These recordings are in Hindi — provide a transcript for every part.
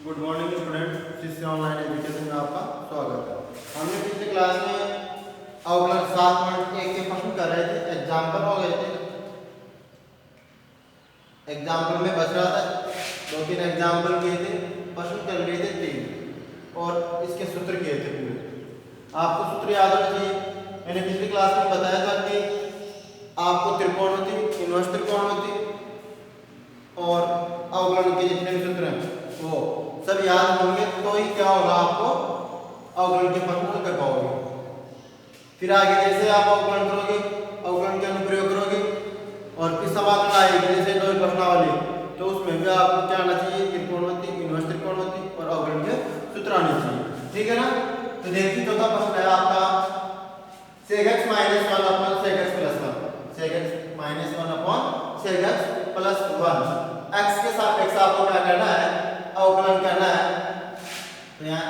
गुड मॉर्निंग स्टूडेंट, शिष्य ऑनलाइन एजुकेशन में आपका स्वागत है। हमने पिछले क्लास में अवकलन 7.1 के प्रश्न कर रहे थे, एग्जाम्पल हो गए थे। एग्जाम्पल में बच रहा था, 2-3 एग्जाम्पल किए थे, प्रश्न कर लिए थे 3 और इसके सूत्र किए थे पूरे। आपको सूत्र याद होना चाहिए। मैंने पिछली क्लास में बताया था कि आपको त्रिकोणमिति, इनवर्स त्रिकोणमिति और अवकलन के जितने भी सूत्र हैं वो सब याद होंगे, तो ही क्या होगा, आपको अवकलन के प्रश्न कर पाओगे। फिर आगे जैसे आप अवकलन करोगे, अवकलन के अनुप्रयोग करोगे और फिर समाकलन आएगी जैसे दो प्रश्नावली, तो उसमें भी आपको क्या आना चाहिए, त्रिकोणमिति, इनवर्स त्रिकोणमिति और अवकलन के सूत्र आने चाहिए। ठीक है ना। तो देखिए चौथा प्रश्न है आपका sec x - 1 upon sec x + 1, sec x - 1 upon sec x + 1। x के सापेक्ष आपको क्या करना है, अवकलन करना है। तो यहाँ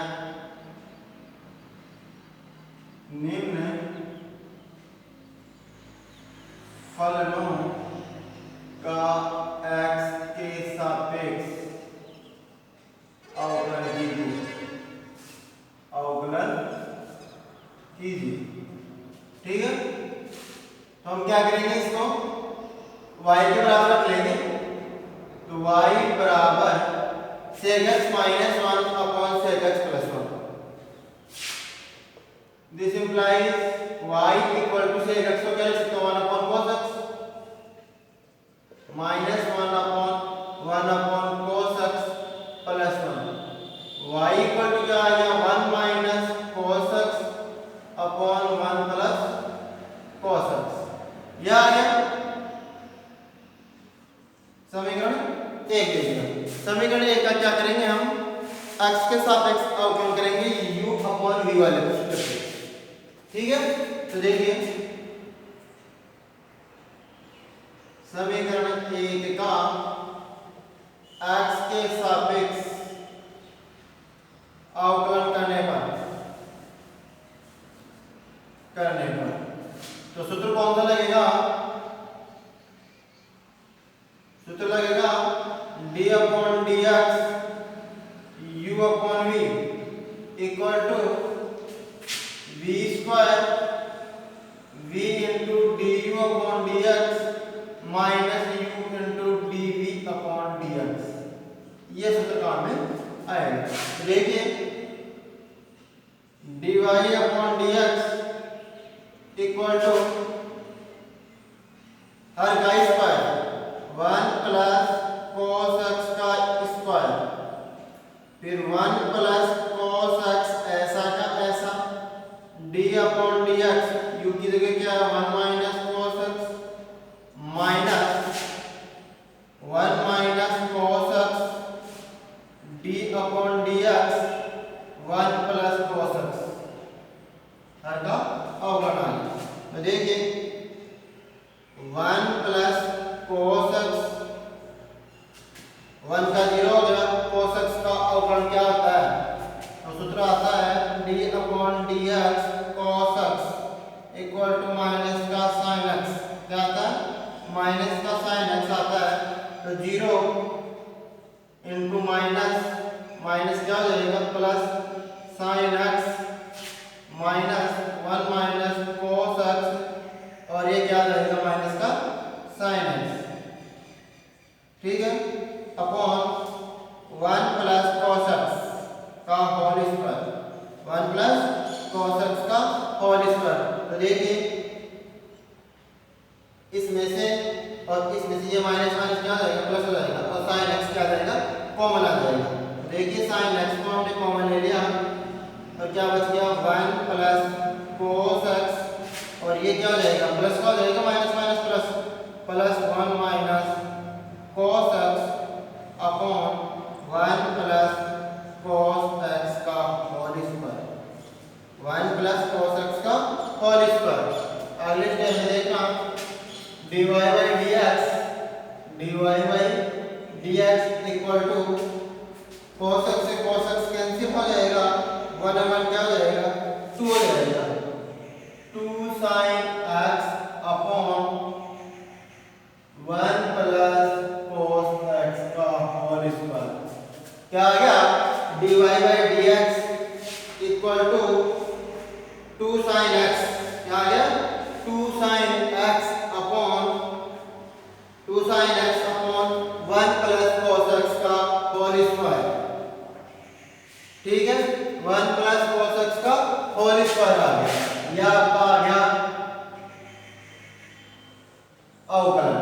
निम्न फलनों का x के सापेक्ष अवकलन कीजिए। ठीक है। तो हम क्या करेंगे, इसको y के बराबर रख लेंगे। तो y बराबर sec x - 1 upon sec x + 1। This implies y equal to sec x को क्या लिख सकते हो, 1 upon cos x minus 1 upon cos x plus 1। y equal to क्या आ गया, 1 minus cos x upon 1 plus cos x। यह आ गया समीकरण 1 देखिए। समीकरण 1 का क्या करेंगे, हम x के सापेक्ष अवकलन करेंगे u अपॉन v वाले सूत्र से। ठीक है। तो देखिए समीकरण 1 का x के सापेक्ष अवकलन करने पर तो सूत्र कौन सा लगेगा, सूत्र लगेगा d upon dx u upon v equal to v square v into du upon dx minus u into dv upon dx। ये सूत्र काम में आएगा। देखिए dy upon dx equal to हर का स्क्वायर 1 प्लस cos x का स्क्वायर, फिर 1 प्लस cos x ऐसा का ऐसा, d अपॉन dx u की जगह क्या है, 1 minus cos x minus 1 minus cos x d upon dx 1 plus cos x हर का अवकलन आ गया। तो देखिए 1 प्लस cos x 1 का 0 हो गया, cos x का अवकलन क्या होता है, तो सूत्र आता है d upon dx cos x equal to minus का sin x। क्या आता है, माइनस का sin x आता है। तो 0 इंटू माइनस क्या हो जाएगा, plus sin x minus 1 minus cos x और ये क्या रहेगा, माइनस का sin x। ठीक है। अपॉन 1 प्लस cos x का whole square, 1 plus cos x का होल स्क्वायर। तो देखिए इसमें से और इसमें से ये माइनस क्या हो जाएगा, प्लस हो जाएगा और sin x क्या आ जाएगा, कॉमन आ जाएगा। देखिए sin x को हमने कॉमन ले लिया और क्या बच गया, 1 प्लस cos x और ये क्या हो जाएगा, प्लस का हो जाएगा, minus minus plus 1 minus cos x upon 1 plus cos x का whole square, 1 plus cos x का होल स्क्वायर। अगले स्टेप में देखना dy by dx equal to cos x से cos x कैंसिल हो जाएगा, 1 1 क्या हो जाएगा, 2 हो जाएगा, 2 sin x upon 1 plus cos x का होल स्क्वायर। क्या आ गया, dy by D x equal to 2 sin x, क्या आ गया 2 sin x upon 1 plus cos x का होल स्क्वायर। ठीक है, 1 प्लस cos x का होल स्क्वायर आ गया, यह आपका आ गया अवकलन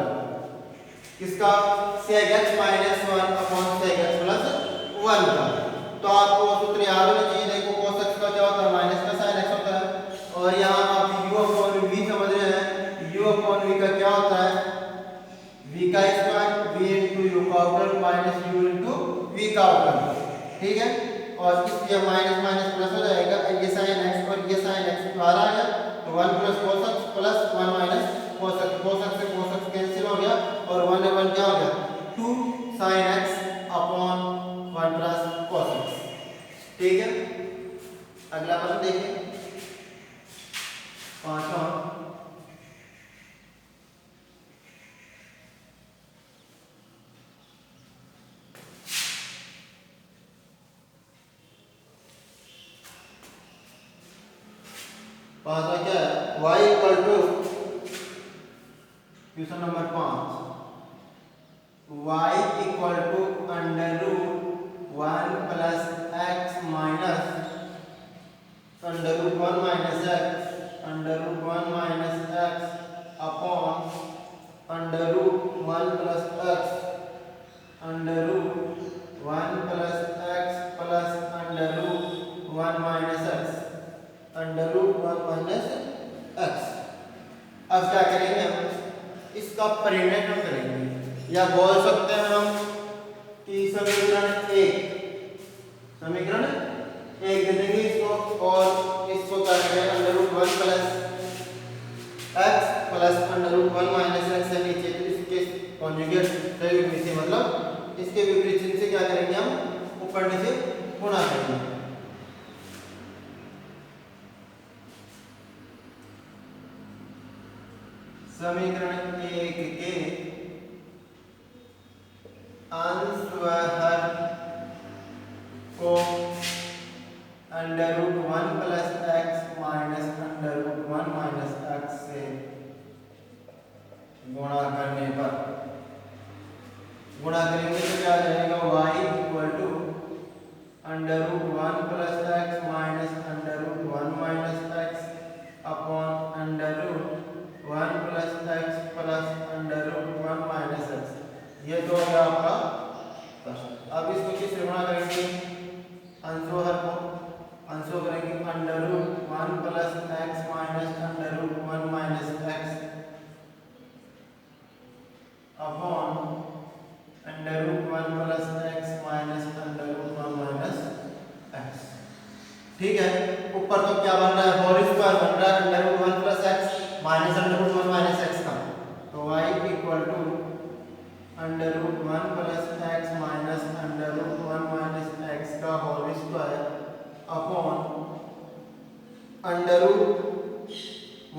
किसका, sec x minus 1 upon sec x plus 1 का। तो आपको सूत्र याद होना चाहिए। देखो cos x का क्या होता है, माइनस का sin x होता है, और यहाँ आप u अपॉन v समझ रहे हैं। u अपॉन v का क्या होता है, v का स्क्वायर, v इंटू u का अवकलन माइनस u इंटू v का अवकलन। ठीक है, और इसलिए माइनस माइनस प्लस हो जाएगा, ये sin x और ये sin x बाहर आ गया, तो 1 plus cos x plus 1 minus cos x, cos x से cos x कैंसिल हो गया, और 1 1 क्या हो गया 2 sin x upon 1 plus cos x। ठीक है, अगला प्रश्न देखिए, पांचवा। पांचवा क्या है, y equal to question number 5, y equal to under root 1 plus x minus under root 1 minus x upon under root 1 plus x under root 1 plus x plus under root 1 minus x under root 1 minus x। अब क्या करेंगे हम, इसका परिणय हम करेंगे, या बोल सकते हैं हम कि समीकरण एक दे देंगे इसको, और इसको क्या करेंगे under root 1 plus x plus under root 1 minus x है नीचे, तो इसके कॉन्जुगेट से विपरीत से, मतलब इसके विपरीत चिन्ह से क्या करेंगे हम ऊपर नीचे गुणा करेंगे। समीकरण 1 के अंश व हर को under root 1 plus x minus under root 1 minus x से गुणा करने पर, गुणा करेंगे तो क्या आ जाएगा, y equal to under root 1 plus x minus under root 1 minus x upon under root 1 plus x plus under root 1 minus x। ये तो हो गया आपका प्रश्न। अब इसको किससे गुणा करेंगे, अंशोहर को, अंशों करेंगे under root 1 plus x minus under root 1 minus x upon under root 1 plus x minus under root 1 minus x। ठीक है, ऊपर तो क्या बन रहा है, होल स्क्वायर बन रहा है under root 1 plus x minus under root 1 minus x का, तो y equal to under root 1 plus x minus under root 1 minus x का whole square upon under root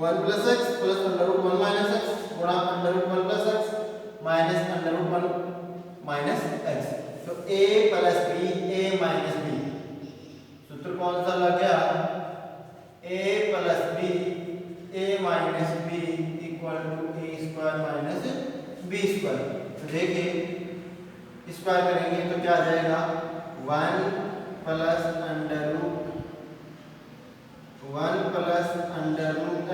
1 plus x plus under root 1 minus x गुणा under root 1 plus x minus under root 1 minus x। तो a plus b, a minus b, सूत्र कौन सा लग गया, a plus b, a minus b equal to a square minus b square. तो देखिए स्क्वायर करेंगे तो क्या आ जाएगा, 1 plus under root 1 plus under root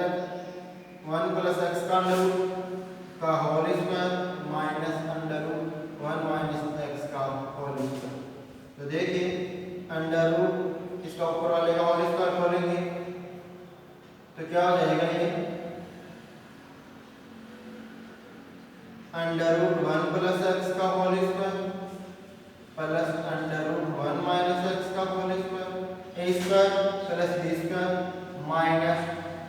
1 plus x का अंडर रूट का whole square minus under root 1 minus x का होल स्क्वायर। तो देखिए अंडर रूट इसका ऊपर वाले का होल स्क्वायर खोलेंगे तो क्या हो जाएगा, ये अंडर रूट 1 प्लस x का whole square plus under root 1 minus x का whole square, a square plus b square minus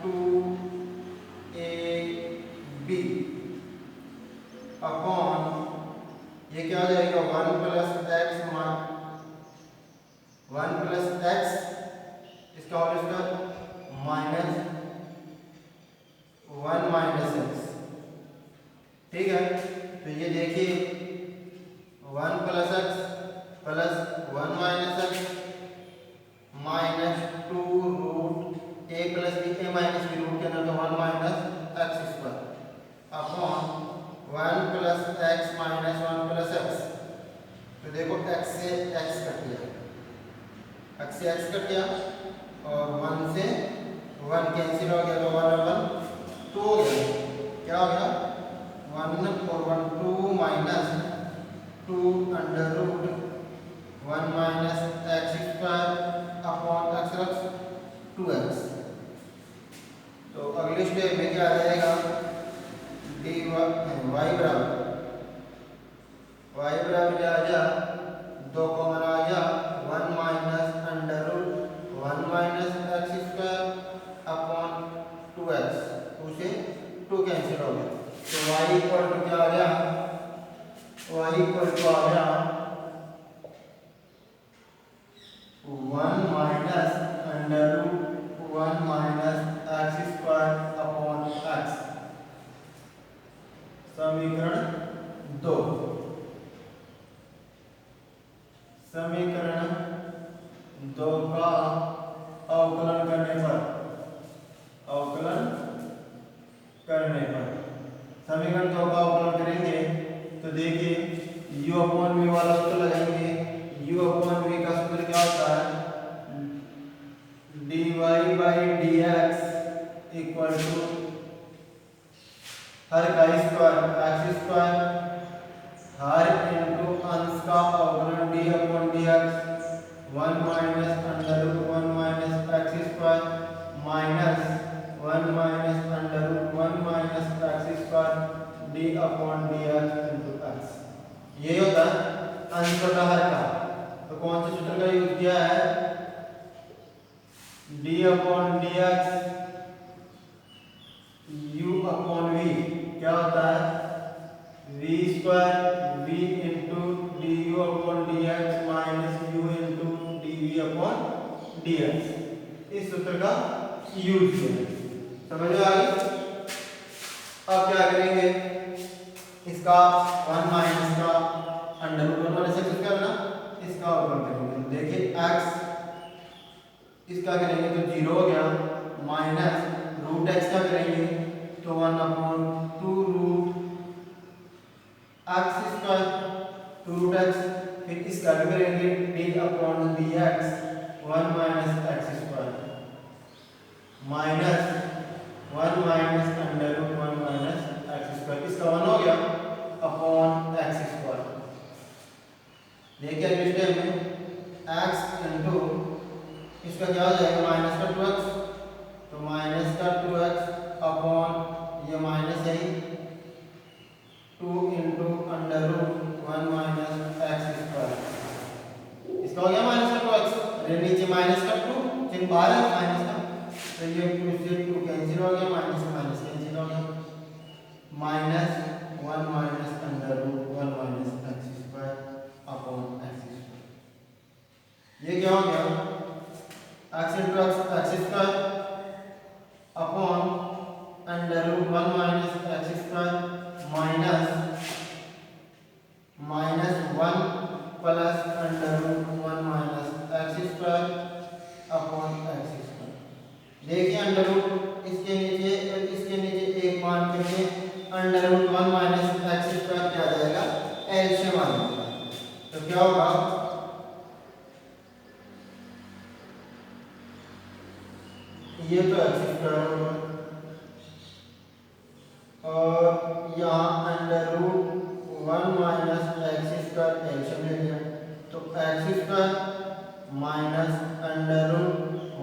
2ab upon ये क्या हो जाएगा, 1 प्लस x 1 प्लस x इसका whole square minus 1 minus x। ठीक है, तो ये देखिए 1 plus x plus 1 minus x तो देखो x से x कट गया, x से x कट गया और 1 से 1 कैंसिल हो गया, तो 1 और 1 2 हो गया। क्या हो गया? 1 और 1 2 minus 2 under root 1 minus x square upon X रख 2x। तो अगले स्टेप में क्या आ जाएगा? dy y बराबर क्या आ गया? 2 कॉमन आ गया, 1 minus under root 1 minus x square upon 2x, 2 से 2 कैंसिल हो गया। तो y इक्वल टू क्या आ गया? y इक्वल टू आ गया 1 minus under root 1 minus x square upon x। समीकरण 2। समीकरण 2 का अवकलन करने पर समीकरण 2 का अवकलन करेंगे तो देखिए u अपॉन v वाला सूत्र लगाएंगे। u अपॉन v का सूत्र क्या होता है? dy by dx equal to हर का स्क्वायर एक्स स्क्वायर हर इनटू अंश का अवकलन d upon dx 1 minus under root 1 minus x square minus 1 minus under root 1 minus x square d upon dx into x। ये होता है अंश बटा हर का। तो कौन से सूत्र का यूज किया है? d upon dx u upon v क्या होता है? v square v into du upon dx minus u into dv upon dx। इस सूत्र का यूज किया, समझ में आ गई? अब क्या करेंगे? इसका 1 माइनस का under root 1 minus x square ना, इसका अवकलन करेंगे। देखिए x इसका करेंगे तो 0 हो गया, माइनस रूट x का करेंगे तो 1 upon 2 root X square 2 root x। फिर इसका भी करेंगे d upon dx 1 minus x square minus 1 minus under root 1 minus x square. इसका 1 हो गया अपॉन एक्स स्क्वायर। देखिए अगले स्टेप में x इंटू इसका क्या हो जाएगा? माइनस का 2x, तो माइनस का 2x अपॉन ये माइनस है 2 into under root 1 minus x square. इसका हो गया माइनस का 2x, अरे नीचे माइनस का 2 चिन्ह बाहर है माइनस का, तो ये 2 से 2 कैंसिल हो गया, माइनस से माइनस कैंसिल हो गया, minus 1 minus under root 1 minus x square upon x square. ये क्या हो गया? x into X square upon under root 1 minus x square minus 1 plus under root 1 minus x square upon x square. देखिए अंडर रूट इसके नीचे एक मान करके under root 1 minus x square क्या आ जाएगा? एलसीएम आ जाएगा। तो क्या होगा? ये तो एक्स स्क्वायर होगा और यहाँ under root 1 minus x square LCM ले लिया, तो x square minus under root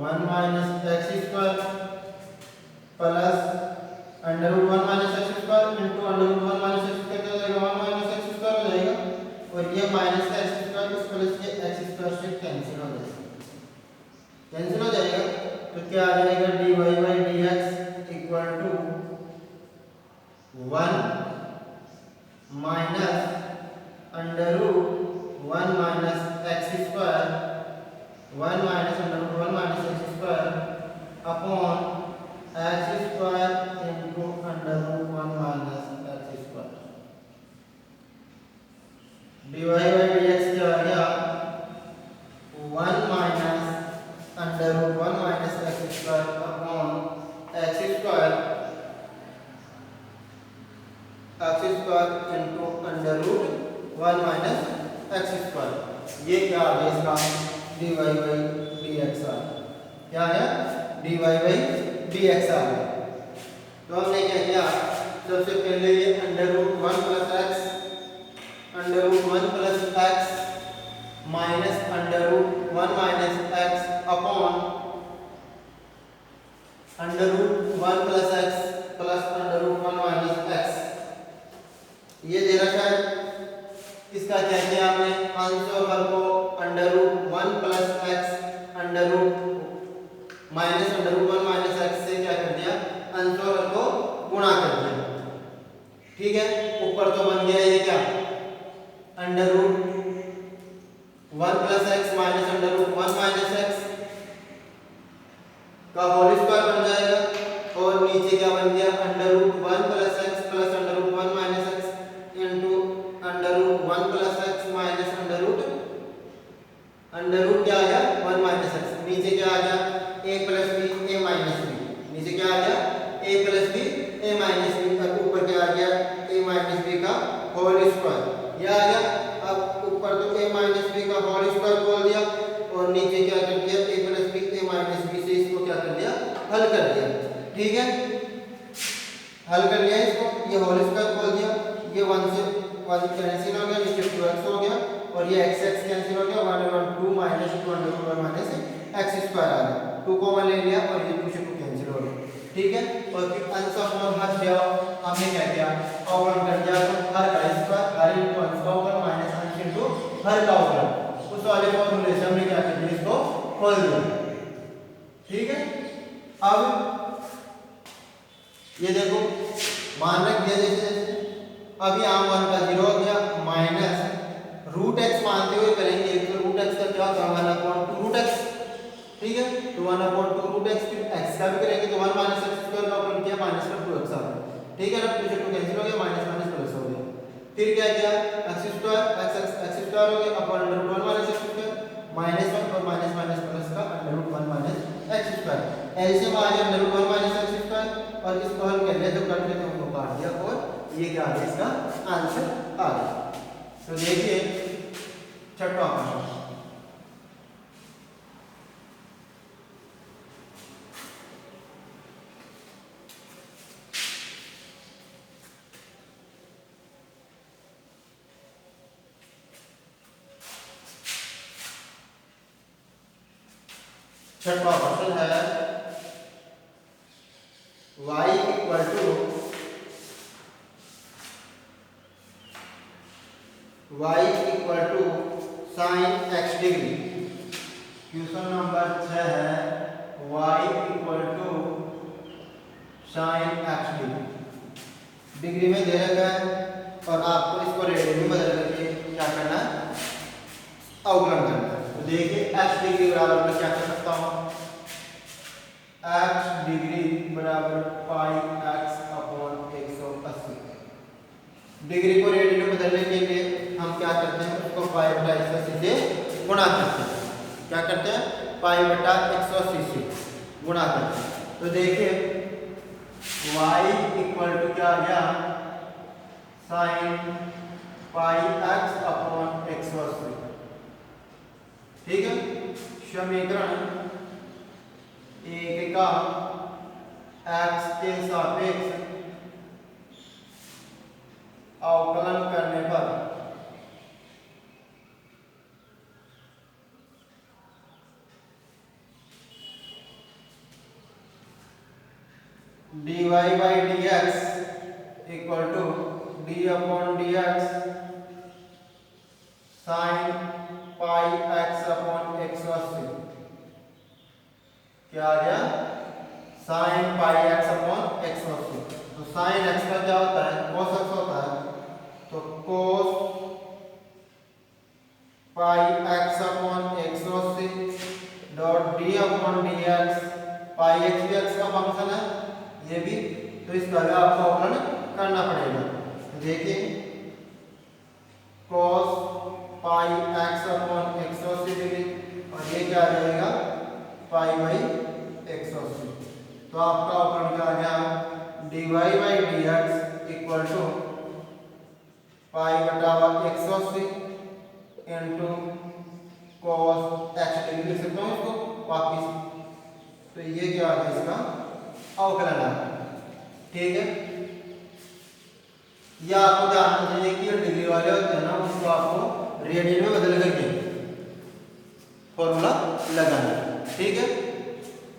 1 minus x square plus under root 1 minus x square into under root 1 minus x square क्या हो जाएगा? 1 माइनस एक्स स्क्वायर हो जाएगा और ये माइनस का एक्स स्क्वायर इस प्लस के एक्स स्क्वायर से कैंसिल हो जाएगा। तो क्या आ जाएगा? dy by dx equal to 1 minus under root 1 minus x square 1 minus under root 1 minus x square upon x square into under root 1 minus x square. dy by dx क्या आ गया? 1 minus under root 1 minus x square upon x square into under root 1 minus x square. ये क्या आ गया इसका dy बाई डी एक्स आ गया। क्या है dy बाई डी एक्स आ गया। तो हमने क्या किया, सबसे पहले ये under root one plus x minus under root one minus x upon under root one plus x plus under root one minus x ये दे रखा है। इसका क्या किया हमने, अंश और हर को under root one plus x under root minus under root one minus x से क्या कर दिया, अंश और हर को गुणा कर दिया। ठीक है, ऊपर तो बन गया ये क्या under root one plus x minus under root one minus x का होल स्क्वायर बन जाएगा और नीचे क्या बन गया under root one plus x plus under root one minus x into under root one plus x minus under root क्या आ गया वन माइनस एक्स। नीचे क्या आ गया ए प्लस बी ए माइनस बी, नीचे क्या आ गया ए प्लस बी ए माइनस बी और ऊपर क्या आ गया ए माइनस बी का होल स्क्वायर। यह आ गया। अब ऊपर तो ए माइनस बी का होल स्क्वायर बोल दिया और नीचे क्या कर दिया ए प्लस बी ए माइनस बी से इसको क्या कर दिया हल कर दिया। ठीक है, हल कर लिया इसको, ये होल स्क्वायर बोल दिया, ये 1 से 1 कैंसिल हो गया, नीचे 2x हो गया और ये x कैंसिल हो गया 1 और 2 minus 2 under root 1 minus x square आ गया, 2 कॉमन ले लिया और ये 2 से 2 कैंसिल हो गया। ठीक है, और फिर अंश अपॉन हर दिया, हमने क्या किया अवकलन कर दिया, तो हर का स्क्वायर हर इनटू अंश का अवकलन माइनस अंश इनटू हर का अवकलन, उस वाले फॉर्मूले से हमने क्या कर दिया इसको खोल दिया। ठीक है, अब ये देखो मान रख दिया जैसे अभी आम 1 का 0 हो गया माइनस रूट एक्स मानते हुए करेंगे तो रूट एक्स का क्या होगा 1 अपॉन 2 रूट एक्स। ठीक है, तो 1 अपॉन 2 रूट एक्स, फिर एक्स का भी करेंगे तो 1 माइनस एक्स स्क्वायर का अपन किया माइनस का 2x आ गया। ठीक है ना, 2 से 2 कैंसिल हो गया, माइनस माइनस प्लस हो गया। फिर क्या किया एक्स स्क्वायर एक्स स्क्वायर हो गया upon under root 1 minus x square minus 1 और माइनस माइनस प्लस का under root 1 minus x square. LCM आ गया under root 1 minus x square और इसको हल कर लिया, जब कर लिया तो हमको काट दिया और ये क्या आ गया इसका आंसर आ गया। तो देखिए छठवां प्रश्न, छठवां प्रश्न है y equal to sine x degree. Question number 6 है y equal to sine x degree. Degree में दे रखा है और आपको इसको रेडियन में बदल करके क्या करना है अवकलन करना है। तो देखिए x डिग्री बराबर मैं क्या कर सकता हूँ, x डिग्री बराबर पाई x अपॉन 180। डिग्री को रेडियन में बदलने के लिए हम क्या करते हैं उसको पाई बटा 180 से गुणा करते हैं। क्या करते हैं पाई बटा 180 से गुणा करते हैं। तो देखिए y इक्वल टू क्या आ गया साइन पाई x अपॉन 180। ठीक है, समीकरण 1 का x के सापेक्ष अवकलन करने पर dy by D x equal to d upon D x sine pi x upon 180 क्या आ गया साइन पाई एक्स अपॉन 180। तो साइन एक्स का क्या होता है cos x होता है, तो cos pi x upon 180 dot D upon D X, pi X भी एक्स का फंक्शन है ये भी, तो इसका भी आपको अवकलन करना पड़ेगा। तो देखिए cos pi x upon 180 degree और ये क्या आ जाएगा पाई बाई 180। तो आपका अवकलन क्या आ गया dy by D x equal to pi बटा 180 इंटू कॉस एक्स डिग्री लिख सकता हूँ इसको वापिस। तो ये क्या आ गया इसका अवकलन आ गया। ठीक है, या आपको जानना चाहिए कि डिग्री वाले होते हैं ना उसको आपको रेडियन में बदल करके फॉर्मूला लगाना है। ठीक है,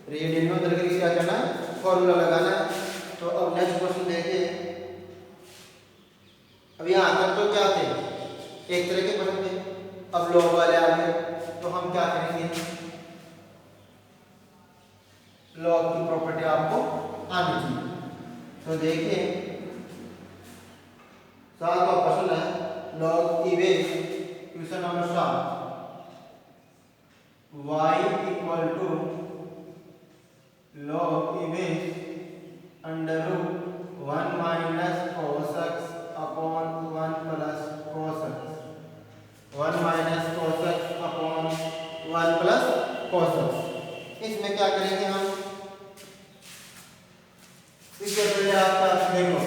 रेडियन में बदल करके क्या करना है फॉर्मूला लगाना है। तो अब नेक्स्ट क्वेश्चन देखिए। अब यहाँ तक तो क्या थे एक तरह के प्रश्न थे, अब लॉग वाले आ गए तो हम क्या करेंगे लॉग की प्रॉपर्टी आपको आनी चाहिए। तो देखिए सातवां क्वेश्चन है log image question number 7 y equal to लॉग इमेज under root 1 minus cos x upon 1 plus cos x 1 minus cos x upon 1 plus cos x। इसमें क्या करेंगे हम इसके पहले आपका देखो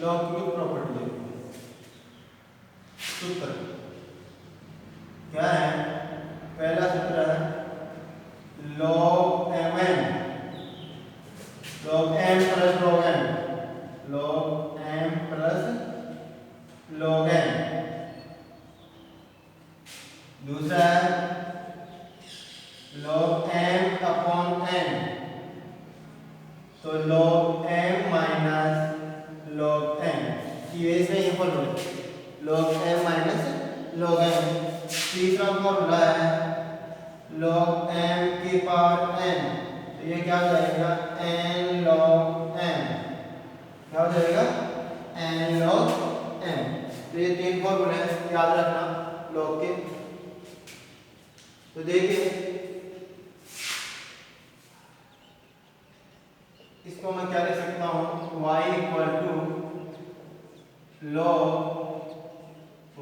लॉग की प्रॉपर्टी देखो। सूत्र क्या है, पहला सूत्र है log mn log m plus log n log m plus log n। दूसरा है log m अपॉन n तो log m minus log n ये इसमें ये formula log m minus log n। तीसरा फॉर्मूला है log m की पावर n तो ये क्या हो जाएगा n log m क्या हो जाएगा n log m। तो ये तीन फॉर्मूले हैं याद रखना log के। तो देखिए इसको मैं क्या लिख सकता हूँ y equal to log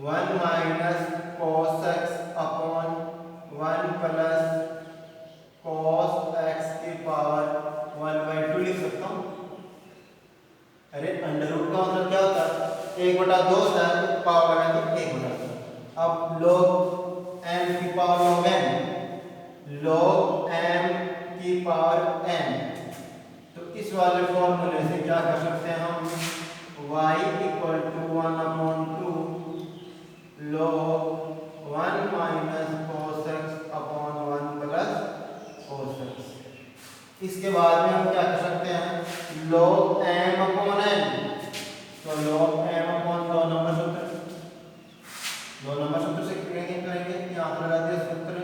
1 minus cos x upon 1 plus cos x की पावर 1/2 लिख सकता हूँ। अरे अंडर रूट का मतलब क्या होता है 1/2 होता है पावर लगा तो 1/2। अब log m की power log n log m की पावर n तो इस वाले फॉर्मूले से क्या कर सकते हैं हम y equal to 1/2 log 1 minus cos x upon 1 plus cos x। इसके बाद में हम क्या कर सकते हैं log m अपॉन n तो log m अपॉन 2 नंबर सूत्र से करेंगे यहाँ पर लगा दिया सूत्र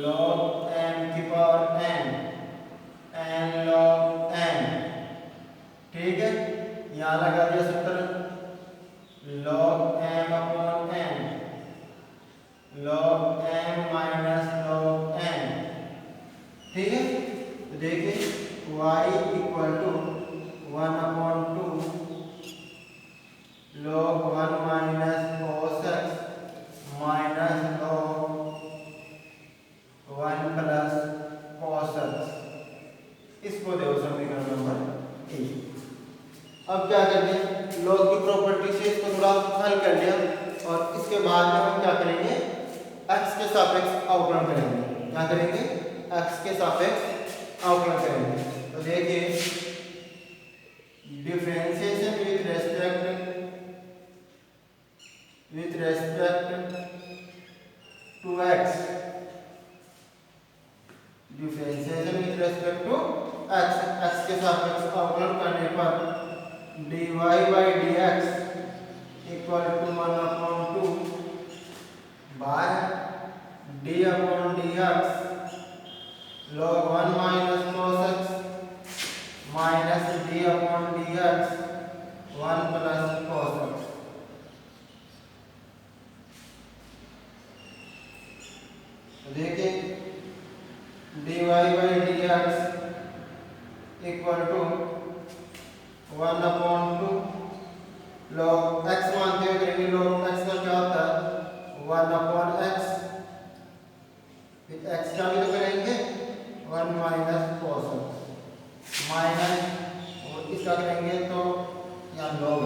log m की पावर n log n। ठीक है, यहाँ लगा दिया सूत्र log m upon n log m minus log n। ठीक है, तो देखिए y equal to 1/2 log 1 minus cos x minus log 1 plus cos x। इसको देखो समीकरण नंबर 1। अब क्या करेंगे लॉग की प्रॉपर्टी से इसको थोड़ा हल कर लिया और इसके बाद में हम क्या करेंगे x के सापेक्ष अवकलन करेंगे। क्या करेंगे x के सापेक्ष अवकलन करेंगे। तो देखिए differentiation with respect to x differentiation with respect to x के सापेक्ष अवकलन करने पर dy by dx equal to 1/2 by d upon dx log 1 minus cos x minus d upon dx 1 plus cos x। देखिए dy by dx equal to 1/2 log x मानते हुए करेंगे log x का क्या होता है 1/x फिर x का भी तो करेंगे 1 माइनस cos x माइनस और इसका करेंगे तो यहाँ log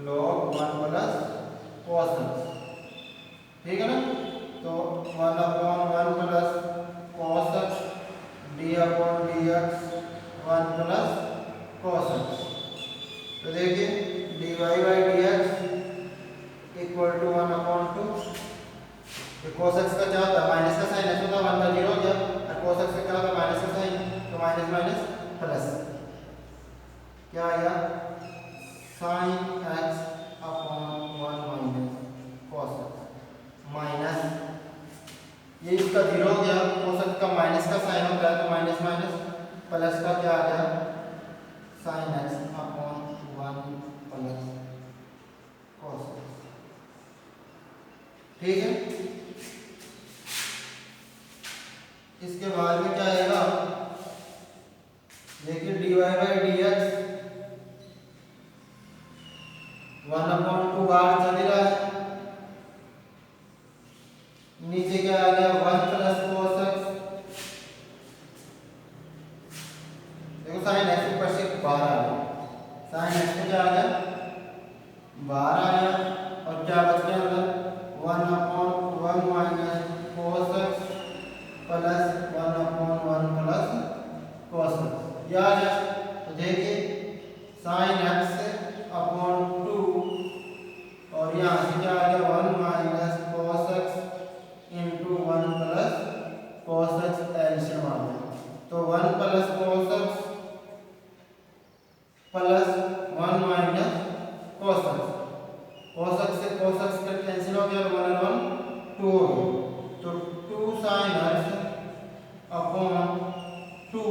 log 1 plus cos x, ठीक है ना। तो 1/1 plus cos x d/dx 1 plus cos x। तो देखिए dy/dx equal to 1/2। cos x का क्या होता है, माइनस का साइन x होता है, 1 का 0 हो गया, और cos x का क्या होता है, माइनस का साइन, तो माइनस माइनस प्लस क्या आया, sin x upon 1 minus cos x minus, ये इसका 0 हो गया, cos x का माइनस का साइन होता है, तो माइनस माइनस प्लस का क्या आ गया, sin x upon 1 plus cos x, ठीक है। इसके बाद में क्या आएगा, देखिए dy/dx 1/2 बाहर चले रहा है, नीचे क्या आ गया 1 प्लस cos x, देखो sin x ऊपर से बाहर आ गया, sin x क्या आ गया, बाहर आ गया, और क्या बच गया अंदर 1/1 minus cos x plus 1/1 plus cos x, यह आ गया। तो देखिए sin x अपॉन 2, और यहाँ से क्या आ गया 1 minus cos x into 1 plus cos x LCM आ गया, तो 1 plus cos x plus 1 minus cos x, cos x से cos x का कैंसिल हो गया, 1 और 1 2 हो गया, तो 2 sin x अपॉन 2,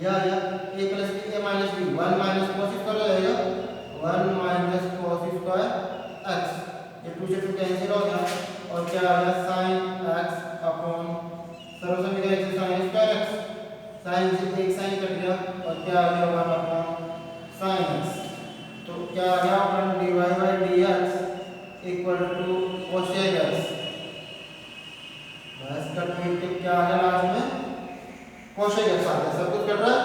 या a plus b a minus b, 1 minus cos square हो जाएगा, 1 माइनस cos स्क्वायर x, ये 2 से 2 कैंसिल हो गया, और क्या आ गया sin x अपॉन सर्वसमीकरण से sin स्क्वायर x, sin से एक sin कट गया, और क्या आ गया 1 अपॉन sin x, तो क्या आ गया अपन dy/dx equal to cosec x, बस कट क्या आ गया लास्ट में cosec x आ गया, सब कुछ कट रहा है,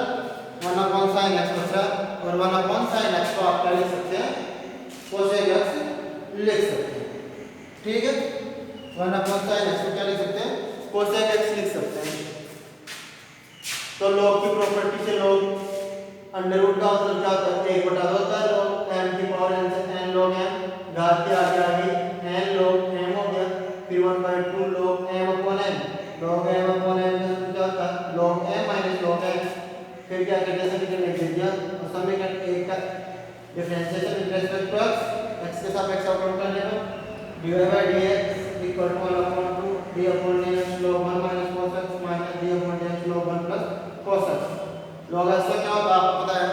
1 अपॉन sin x बच रहा है, और 1 अपॉन sin x को आप क्या लिख सकते हैं, cosec x लिख सकते हैं, ठीक है। 1 अपॉन sin x को क्या लिख सकते हैं, cosec x लिख सकते हैं। तो log की प्रॉपर्टी से log अंडर रूट का मतलब क्या होता है, 1/2 होता है, log m की पावर n से n log m, घात के आगे आ गई n log m हो गया, फिर 1/2 log m upon n, log m upon n का मतलब क्या होता है log m minus log n, फिर क्या करते हैं समीकरण लिख दिया, और समीकरण एक का differentiation with respect to x के सापेक्ष अवकलन करने पर dy/dx equal to 1/2 d/dx log 1 minus cos x minus d/dx log 1 plus cos x, log x का क्या होता है आपको पता है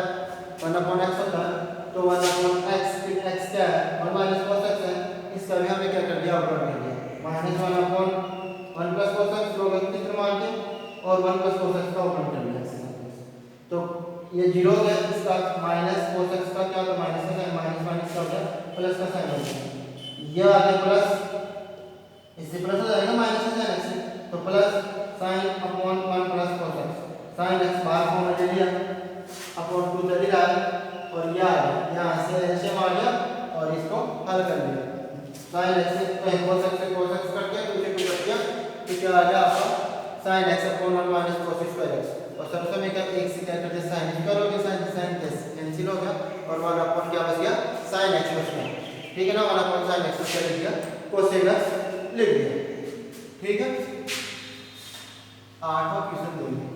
1/x होता है, तो 1/x फिर x क्या है 1 माइनस cos x है, इसका भी हमने क्या कर दिया अवकलन कर दिया, minus 1/1 plus cos x log x की तरह मान के, और 1 प्लस cos x का अवकलन कर दिया, तो ये 0 हो गया, इसका माइनस cos x का क्या होता है, माइनस का साइन, माइनस माइनस का हो गया प्लस का साइन हो गया, ये आ गया प्लस, इससे प्लस हो जाएगा माइनस का साइन x, तो plus sin upon 1 plus cos x, sin x बाहर फॉर्म ले लिया अपॉन 2 चल रहा है, और यह यहाँ से एलसीएम आ गया, और इसको हल कर लिया, sin x से cos x से cos x कट गया, 2 से 2 कट गया, तो क्या आ गया आपका sin x upon 1 minus cos square x, और सब समीकरण एक से क्या करते sin स्क्वायर हो गया, sin कैंसिल हो गया, और 1 अपॉन क्या बच गया sin x बच गया, ठीक है ना, 1 अपॉन sin x क्या लिख दिया cosec x लिख दिया, ठीक है। 8वां क्वेश्चन देखिए,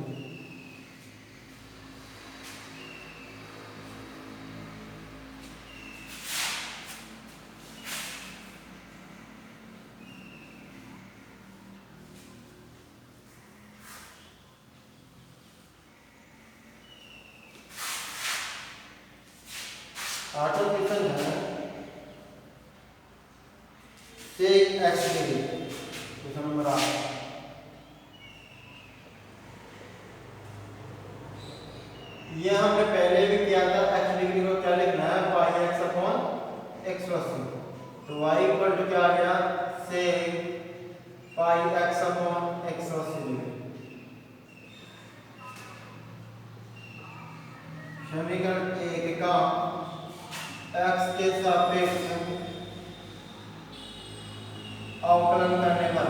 आठवां क्वेश्चन है sec x degree, question number 8, ये हमने पहले भी किया था, x डिग्री को क्या लिखना है पाई x upon x plus c, तो y इक्वल टू क्या आ गया sec पाई x upon x plus c degree, समीकरण 1 का x के सापेक्ष अवकलन करने पर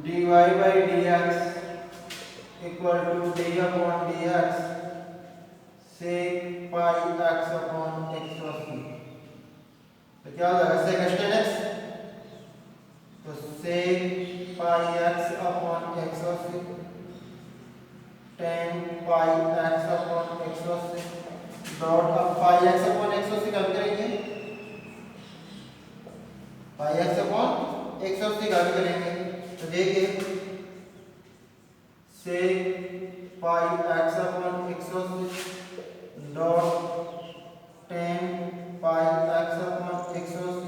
dy by dx equal to dy upon dx sec pi x upon x cos p। तो क्या हो जाएगा sec x tan x, तो sec pi x upon x cos p tan pi x upon x cos p dot अब pi x upon x cos p कम करेंगे, pi x upon x cos p कम करेंगे तो देखिए sec pi x upon x cos p dot tan pi x upon x cos p।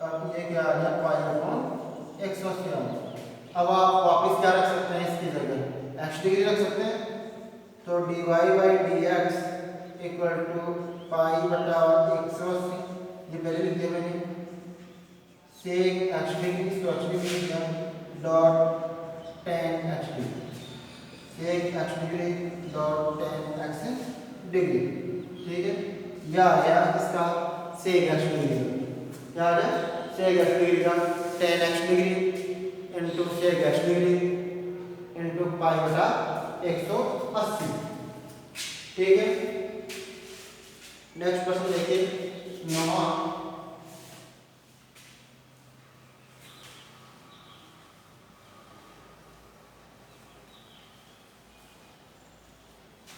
अब ये क्या आ गया pi upon x cos p। अब आप वापस क्या रख सकते हैं इसकी जगह x डिग्री रख सकते हैं, तो dy by dx equal to pi बटा x cos p, ये पहले लिख दिया मैंने, sec x डिग्री इसको x डिग्री लिखा dot tan x degree, sec x degree dot tan x degree. ठीक है, या इसका sec x डिग्री, क्या आ गया sec x डिग्री का tan x degree into sec x degree into pi बटा 180। ठीक है, नेक्स्ट क्वेश्चन देखिए 9वां।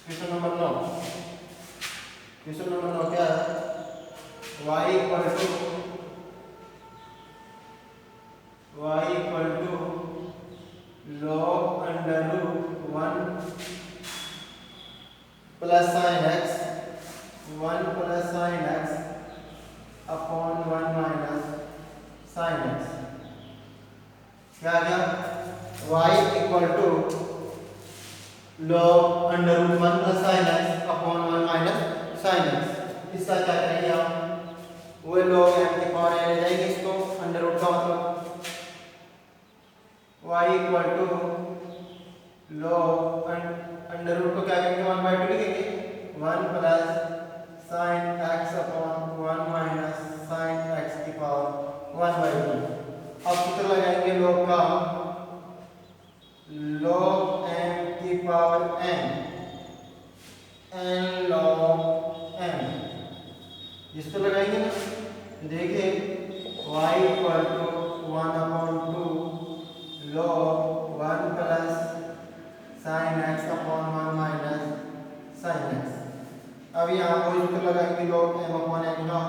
क्वेश्चन नंबर 9, क्वेश्चन नंबर 9 क्या है, y equal to log under root 1 plus sine x 1 plus sine x upon 1 minus sine x। क्या आ गया y equal to log under root 1 plus sine x upon 1 minus sine x। इसका क्या करेंगे आप, वो log m के पावर n ले जाएंगे इसको, अंडर रूट का मतलब y equal to log under root को क्या करेंगे 1/2 लिखेंगे, 1 plus sine x upon 1 minus sine x की पावर 1/2। अब सूत्र लगाएंगे log का, log m की power n, n log m, इस पर लगाएंगे ना, देखिए y equal to 1/2 log 1 plus sine x upon 1 minus sine x। अब यहाँ वही सूत्र लगाएंगे log m अपॉन n का,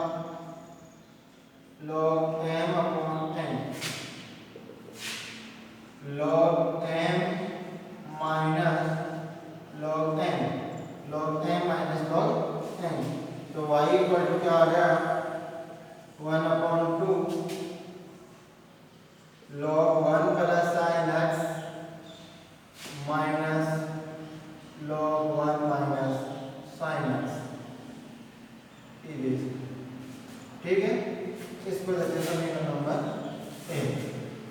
log m upon n, log m minus log n, log m minus log n। तो y इक्वल टू क्या आ गया 1/2 log 1 plus sine x minus log 1 minus sine x। ठीक है, इसको देते हैं समीकरण नंबर 1।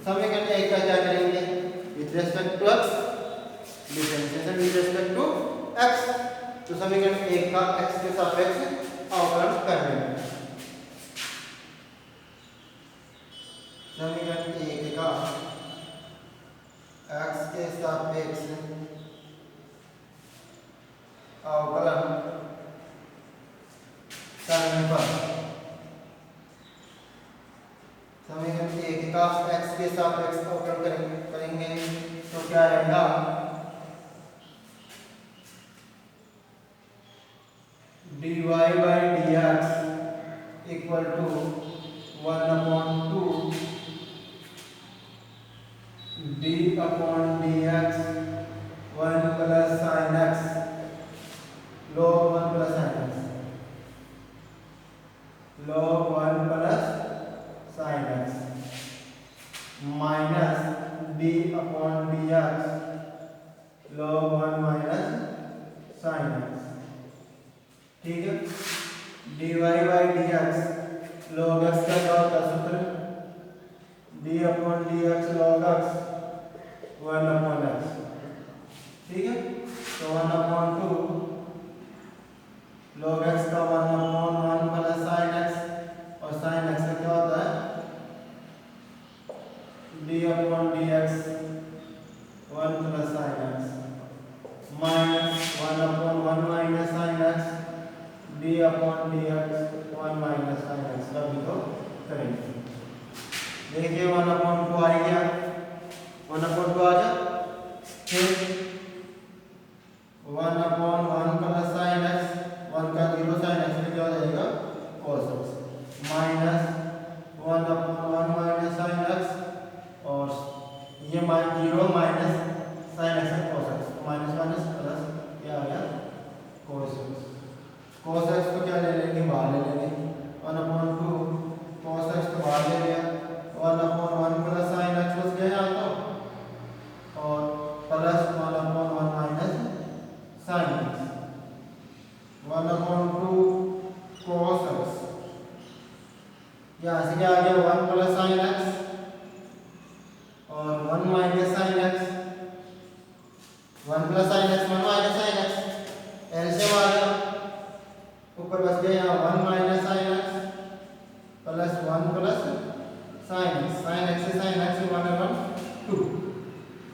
समीकरण 1 का क्या करेंगे, with respect to x, differentiation with respect to x। तो समीकरण 1 का x के सापेक्ष अवकलन करेंगे। समीकरण 1 का x के सापेक्ष अवकलन करने पर, समीकरण 1 का x के सापेक्ष अवकलन करेंगे तो क्या रहेगा, dy by dx equal to 1/2 d upon dx 1 plus sine x log 1 plus sine x, log 1 plus sine x minus d upon dx log 1 minus sine x। ठीक है, dy by dx log x का क्या होता है सूत्र, d upon dx log x 1/x। ठीक है, तो 1/2 log x का 1/1 प्लस sin x और sin x का क्या होता है d/dx 1 plus sin x minus 1/1 minus sin x d/dx 1 minus sin x का भी तो करेंगे। देखिए 1/2 आ गया, 1/2 आ गया, फिर 1/1 प्लस sin x 1 का 0 sin x में क्या हो जाएगा cos x minus 1/1 minus sin x और ये 0 माइनस sin x है cos x, minus minus plus ये आ गया cos x। cos x को क्या ले लेंगे बाहर ले लेंगे 1/2 cos x को बाहर ले लिया 1/1 प्लस sin x बच गया यहाँ तो और plus 1/1 minus sin x 1/2 cos x यहाँ से क्या आ गया 1 प्लस sin x और 1 minus sin x 1 plus sin x 1 minus sin x LCM आ गया ऊपर बच गया यहाँ 1 minus sin x plus 1 plus sin x से sin x 1/2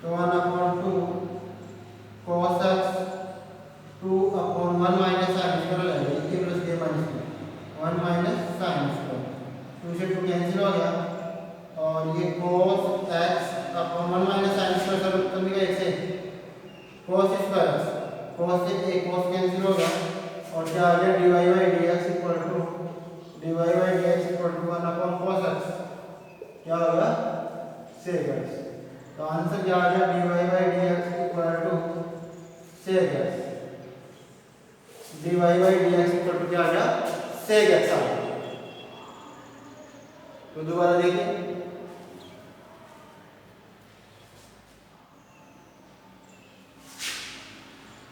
तो 1/2 cos x 2/1 minus sin x कर लेंगे ये प्लस ये माइनस 1 माइनस sin x 2 से 2 कैंसिल हो गया और ये cos x upon 1 minus sin x का रूप कम गया 1 से cos स्क्वायर x cos से एक cos कैंसिल हो गया और क्या आ गया dy/dx equal to 1 cos x क्या होगा sec x। तो आंसर क्या आ गया dy/dx equal to sec x dy/dx equal to क्या आ गया sec x आ गया। तो दोबारा देखिए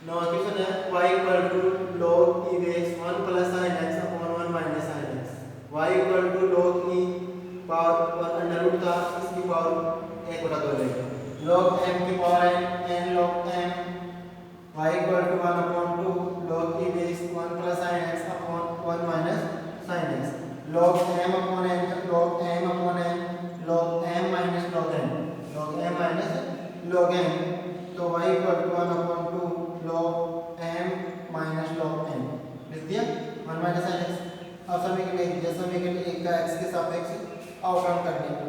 नौ क्वेश्चन है y equal to log e base 1 plus sin x upon 1 minus sin x y equal to log e power 1 under root था इसकी पावर 1/2 लेंगे log m की power n log m y equal to 1/2 log e base 1 plus sin x upon 1 minus sin x log m upon n log m upon n log m minus log n log m minus log n तो y equal to 1/2 log m minus log n लिख दिया 1 माइनस sin x। अब समीकरण 1 जैसे समीकरण 1 का x के सापेक्ष अवकलन करने को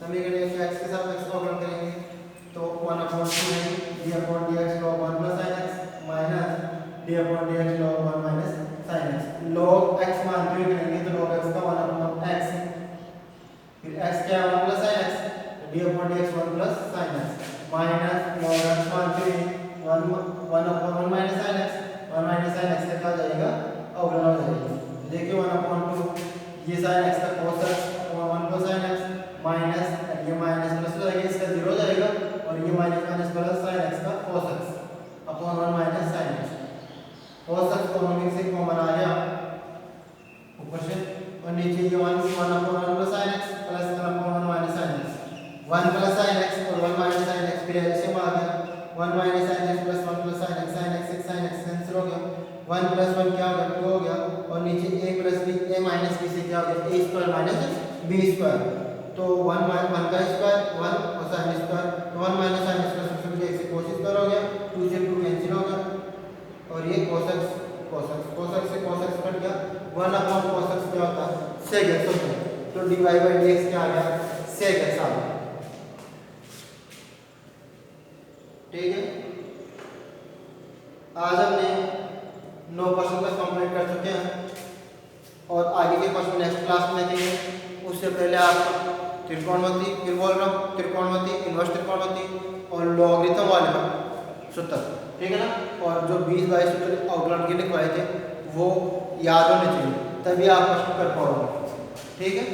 समीकरण 1 का x के सापेक्ष अवकलन करेंगे तो 1/2 है d/dx log 1 plus sin x minus d/dx log 1 minus sin x log x मानते हुए करेंगे तो log x का 1/x फिर x क्या है 1 plus sin x d/dx 1 plus sin x minus log x मानते हुए 1/1 minus sin x 1 minus sin x से क्या जाएगा अवकलन हो जाएगा। देखिए 1/2 ये sin x का cos x और 1 प्लस sin x माइनस ये माइनस प्लस हो जाएगा इसका 0 हो जाएगा और ये minus minus plus sin x का cos x upon 1 minus sin x cos x common में से कॉमन आ गया ऊपर से और नीचे ये 1 plus sin x plus 1/1 minus sin x 1 plus sin x और 1 माइनस sin x फिर एलसीएम आ गया 1 minus sin x plus 1 plus sin x sin x cancel हो गया 1 प्लस 1 क्या हो गया 2 हो गया और नीचे a plus b a minus b से क्या हो गया a square minus b square तो 1 का स्क्वायर 1 और sin स्क्वायर तो 1 माइनस sin स्क्वायर सबसे पहले से cos स्क्वायर हो गया 2 से 2 कैंसिल हो गया और ये cos x से cos x कट गया 1/cos x क्या होता है sec x होता है तो dy/dx क्या आ गया sec x आ गया। ठीक है आज हमने 9 क्वेश्चन का कंप्लीट कर चुके हैं और आगे के क्वेश्चन नेक्स्ट क्लास में देखेंगे। उससे पहले आप त्रिकोणमिति फिर बोल रहा हूँ त्रिकोणमिति इनवर्स त्रिकोणमिति और लॉगरिथम वाले सूत्र ठीक है ना और जो 20-22 सूत्र अवकलन के लिखवाए थे वो याद होने चाहिए तभी आप क्वेश्चन कर पाओगे। ठीक है।